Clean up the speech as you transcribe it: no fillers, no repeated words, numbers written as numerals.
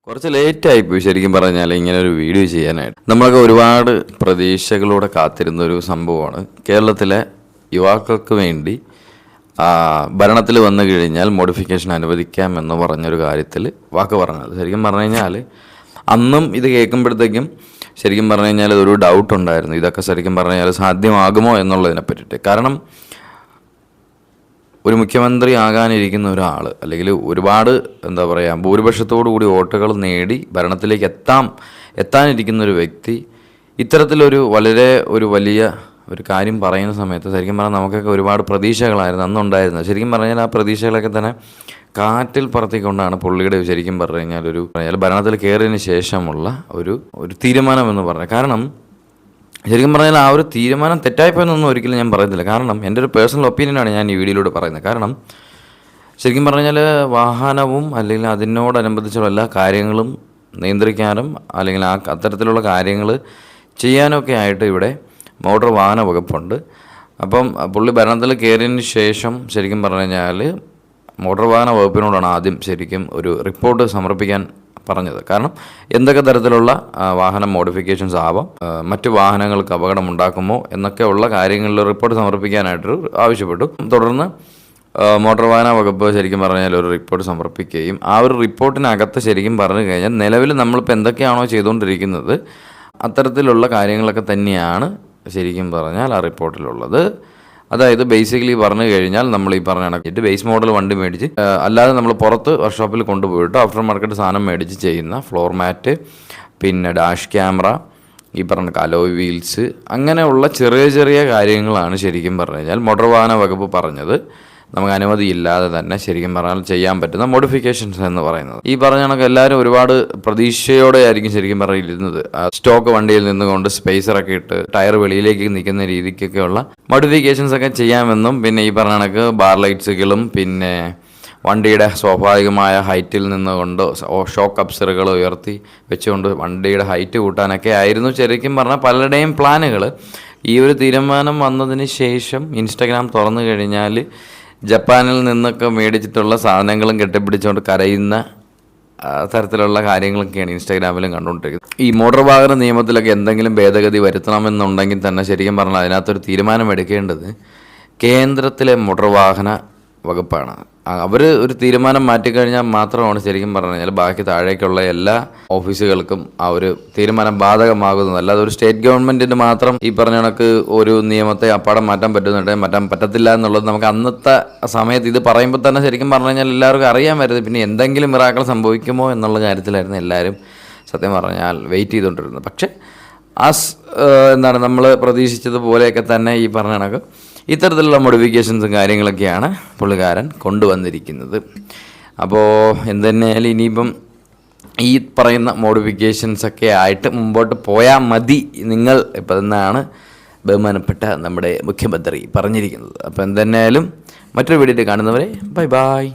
കുറച്ച് ലേറ്റായിപ്പോയി ശരിക്കും പറഞ്ഞാൽ ഇങ്ങനെ ഒരു വീഡിയോ ചെയ്യാനായിട്ട്. നമ്മളൊക്കെ ഒരുപാട് പ്രതീക്ഷകളോടെ കാത്തിരുന്ന ഒരു സംഭവമാണ് കേരളത്തിലെ യുവാക്കൾക്ക് വേണ്ടി ഭരണത്തിൽ വന്നു കഴിഞ്ഞാൽ മോഡിഫിക്കേഷൻ അനുവദിക്കാമെന്ന് പറഞ്ഞൊരു കാര്യത്തിൽ വാക്ക് പറഞ്ഞത്. ശരിക്കും പറഞ്ഞു കഴിഞ്ഞാൽ അന്നും ഇത് കേൾക്കുമ്പോഴത്തേക്കും ശരിക്കും പറഞ്ഞു കഴിഞ്ഞാൽ ഒരു ഡൗട്ട് ഉണ്ടായിരുന്നു, ഇതൊക്കെ ശരിക്കും പറഞ്ഞു കഴിഞ്ഞാൽ സാധ്യമാകുമോ എന്നുള്ളതിനെ പറ്റിയിട്ട്. കാരണം ഒരു മുഖ്യമന്ത്രി ആകാനിരിക്കുന്ന ഒരാൾ അല്ലെങ്കിൽ ഒരുപാട് എന്താ പറയുക ഭൂരിപക്ഷത്തോടു കൂടി വോട്ടുകൾ നേടി ഭരണത്തിലേക്ക് എത്താനിരിക്കുന്ന ഒരു വ്യക്തി ഇത്തരത്തിലൊരു വലിയ ഒരു കാര്യം പറയുന്ന സമയത്ത് ശരിക്കും പറഞ്ഞാൽ നമുക്കൊക്കെ ഒരുപാട് പ്രതീക്ഷകളായിരുന്നു അന്നുണ്ടായിരുന്നത്. ശരിക്കും പറഞ്ഞാൽ ആ പ്രതീക്ഷകളൊക്കെ തന്നെ കാറ്റിൽ പറത്തിക്കൊണ്ടാണ് പുള്ളിയുടെ ശരിക്കും പറഞ്ഞു കഴിഞ്ഞാൽ ഭരണത്തിൽ കയറിയതിന് ശേഷമുള്ള ഒരു തീരുമാനം എന്ന് പറഞ്ഞത്. കാരണം ശരിക്കും പറഞ്ഞാൽ ആ ഒരു തീരുമാനം തെറ്റായിപ്പോയെന്നൊന്നും ഒരിക്കലും ഞാൻ പറയുന്നില്ല. കാരണം എൻ്റെ ഒരു പേഴ്സണൽ ഒപ്പീനിയനാണ് ഞാൻ ഈ വീഡിയോയിലൂടെ പറയുന്നത്. കാരണം ശരിക്കും പറഞ്ഞാൽ വാഹനവും അല്ലെങ്കിൽ അതിനോടനുബന്ധിച്ചുള്ള എല്ലാ കാര്യങ്ങളും നിയന്ത്രിക്കാനും അല്ലെങ്കിൽ അത്തരത്തിലുള്ള കാര്യങ്ങൾ ചെയ്യാനൊക്കെ ആയിട്ട് ഇവിടെ മോട്ടോർ വാഹന വകുപ്പുണ്ട്. അപ്പം പുള്ളി ഭരണത്തിൽ കയറിയതിന് ശേഷം ശരിക്കും പറഞ്ഞു കഴിഞ്ഞാൽ മോട്ടോർ വാഹന വകുപ്പിനോടാണ് ആദ്യം ശരിക്കും ഒരു റിപ്പോർട്ട് സമർപ്പിക്കാൻ പറഞ്ഞത്. കാരണം എന്തൊക്കെ തരത്തിലുള്ള വാഹന മോഡിഫിക്കേഷൻസ് ആവാം, മറ്റു വാഹനങ്ങൾക്ക് അപകടമുണ്ടാക്കുമോ എന്നൊക്കെയുള്ള കാര്യങ്ങളിൽ റിപ്പോർട്ട് സമർപ്പിക്കാനായിട്ട് ആവശ്യപ്പെട്ടു. തുടർന്ന് മോട്ടോർ വാഹന വകുപ്പ് ശരിക്കും പറഞ്ഞാൽ ഒരു റിപ്പോർട്ട് സമർപ്പിക്കുകയും ആ ഒരു റിപ്പോർട്ടിനകത്ത് ശരിക്കും പറഞ്ഞു കഴിഞ്ഞാൽ നിലവിൽ നമ്മളിപ്പോൾ എന്തൊക്കെയാണോ ചെയ്തുകൊണ്ടിരിക്കുന്നത് അത്തരത്തിലുള്ള കാര്യങ്ങളൊക്കെ തന്നെയാണ് ശരിക്കും പറഞ്ഞാൽ ആ റിപ്പോർട്ടിലുള്ളത്. അതായത് ബേസിക്കലി പറഞ്ഞു കഴിഞ്ഞാൽ നമ്മൾ ഈ പറഞ്ഞ കണക്കിട്ട് ബേസ് മോഡൽ വണ്ടി മേടിച്ച് അല്ലാതെ നമ്മൾ പുറത്ത് വർക്ക്ഷോപ്പിൽ കൊണ്ടുപോയിട്ട് ആഫ്റ്റർ മാർക്കറ്റ് സാധനം മേടിച്ച് ചെയ്യുന്ന ഫ്ലോർ മാറ്റ്, പിന്നെ ഡാഷ് ക്യാമറ, ഈ പറഞ്ഞ അലോയ് വീൽസ്, അങ്ങനെയുള്ള ചെറിയ കാര്യങ്ങളാണ് ശരിക്കും പറഞ്ഞു കഴിഞ്ഞാൽ മോട്ടോർ വാഹന വകുപ്പ് പറഞ്ഞത് നമുക്ക് അനുമതിയില്ലാതെ തന്നെ ശരിക്കും പറഞ്ഞാൽ ചെയ്യാൻ പറ്റുന്ന മോഡിഫിക്കേഷൻസ് എന്ന് പറയുന്നത്. ഈ പറഞ്ഞ കണക്ക് എല്ലാവരും ഒരുപാട് പ്രതീക്ഷയോടെ ആയിരിക്കും ശരിക്കും പറഞ്ഞിരുന്നത്. സ്റ്റോക്ക് വണ്ടിയിൽ നിന്നുകൊണ്ട് സ്പേസറൊക്കെ ഇട്ട് ടയർ വെളിയിലേക്ക് നിൽക്കുന്ന രീതിക്കൊക്കെയുള്ള മോഡിഫിക്കേഷൻസ് ഒക്കെ ചെയ്യാമെന്നും, പിന്നെ ഈ പറഞ്ഞ കണക്ക് ബാർ ലൈറ്റ്സുകളും പിന്നെ വണ്ടിയുടെ സ്വാഭാവികമായ ഹൈറ്റിൽ നിന്നുകൊണ്ട് ഷോക്ക് അബ്സറുകൾ ഉയർത്തി വെച്ചുകൊണ്ട് വണ്ടിയുടെ ഹൈറ്റ് കൂട്ടാനൊക്കെ ആയിരുന്നു ശരിക്കും പറഞ്ഞാൽ പലരുടെയും പ്ലാനുകൾ. ഈ ഒരു തീരുമാനം വന്നതിന് ശേഷം ഇൻസ്റ്റഗ്രാം തുറന്നു കഴിഞ്ഞാൽ ജപ്പാനിൽ നിന്നൊക്കെ മേടിച്ചിട്ടുള്ള സാധനങ്ങളും കെട്ടിപ്പിടിച്ചുകൊണ്ട് കരയുന്ന തരത്തിലുള്ള കാര്യങ്ങളൊക്കെയാണ് ഇൻസ്റ്റാഗ്രാമിലും കണ്ടുകൊണ്ടിരിക്കുന്നത്. ഈ മോട്ടോർ വാഹന നിയമത്തിലൊക്കെ എന്തെങ്കിലും ഭേദഗതി വരുത്തണമെന്നുണ്ടെങ്കിൽ തന്നെ ശരിക്കും പറഞ്ഞാൽ അതിനകത്തൊരു തീരുമാനം എടുക്കേണ്ടത് കേന്ദ്രത്തിലെ മോട്ടോർ വാഹന വകുപ്പാണ്. അവർ ഒരു തീരുമാനം മാറ്റിക്കഴിഞ്ഞാൽ മാത്രമാണ് ശരിക്കും പറഞ്ഞു കഴിഞ്ഞാൽ ബാക്കി താഴേക്കുള്ള എല്ലാ ഓഫീസുകൾക്കും ആ ഒരു തീരുമാനം ബാധകമാകുന്നത്. അല്ലാതെ ഒരു സ്റ്റേറ്റ് ഗവൺമെൻറ്റിന് മാത്രം ഈ പറഞ്ഞ കണക്ക് ഒരു നിയമത്തെ അപ്പാടെ മാറ്റാൻ പറ്റത്തില്ല എന്നുള്ളത് നമുക്ക് അന്നത്തെ സമയത്ത് ഇത് പറയുമ്പോൾ തന്നെ ശരിക്കും പറഞ്ഞു കഴിഞ്ഞാൽ എല്ലാവർക്കും അറിയാൻ വരുന്നത്. പിന്നെ എന്തെങ്കിലും മിറാക്കൾ സംഭവിക്കുമോ എന്നുള്ള കാര്യത്തിലായിരുന്നു എല്ലാവരും സത്യം പറഞ്ഞാൽ വെയിറ്റ് ചെയ്തുകൊണ്ടിരുന്നത്. പക്ഷേ നമ്മൾ പ്രതീക്ഷിച്ചതുപോലെയൊക്കെ തന്നെ ഈ പറഞ്ഞ കണക്ക് ഇത്തരത്തിലുള്ള മോഡിഫിക്കേഷൻസും കാര്യങ്ങളൊക്കെയാണ് പുള്ളിക്കാരൻ കൊണ്ടുവന്നിരിക്കുന്നത്. അപ്പോൾ എന്തുതന്നെയായാലും ഇനിയിപ്പം ഈ പറയുന്ന മോഡിഫിക്കേഷൻസൊക്കെ ആയിട്ട് മുമ്പോട്ട് പോയാൽ മതി നിങ്ങൾ ഇപ്പം എന്നാണ് ബഹുമാനപ്പെട്ട നമ്മുടെ മുഖ്യമന്ത്രി പറഞ്ഞിരിക്കുന്നത്. അപ്പോൾ എന്തുതന്നെയായാലും മറ്റൊരു വീഡിയോയിൽ കാണുന്നവരെ ബൈ.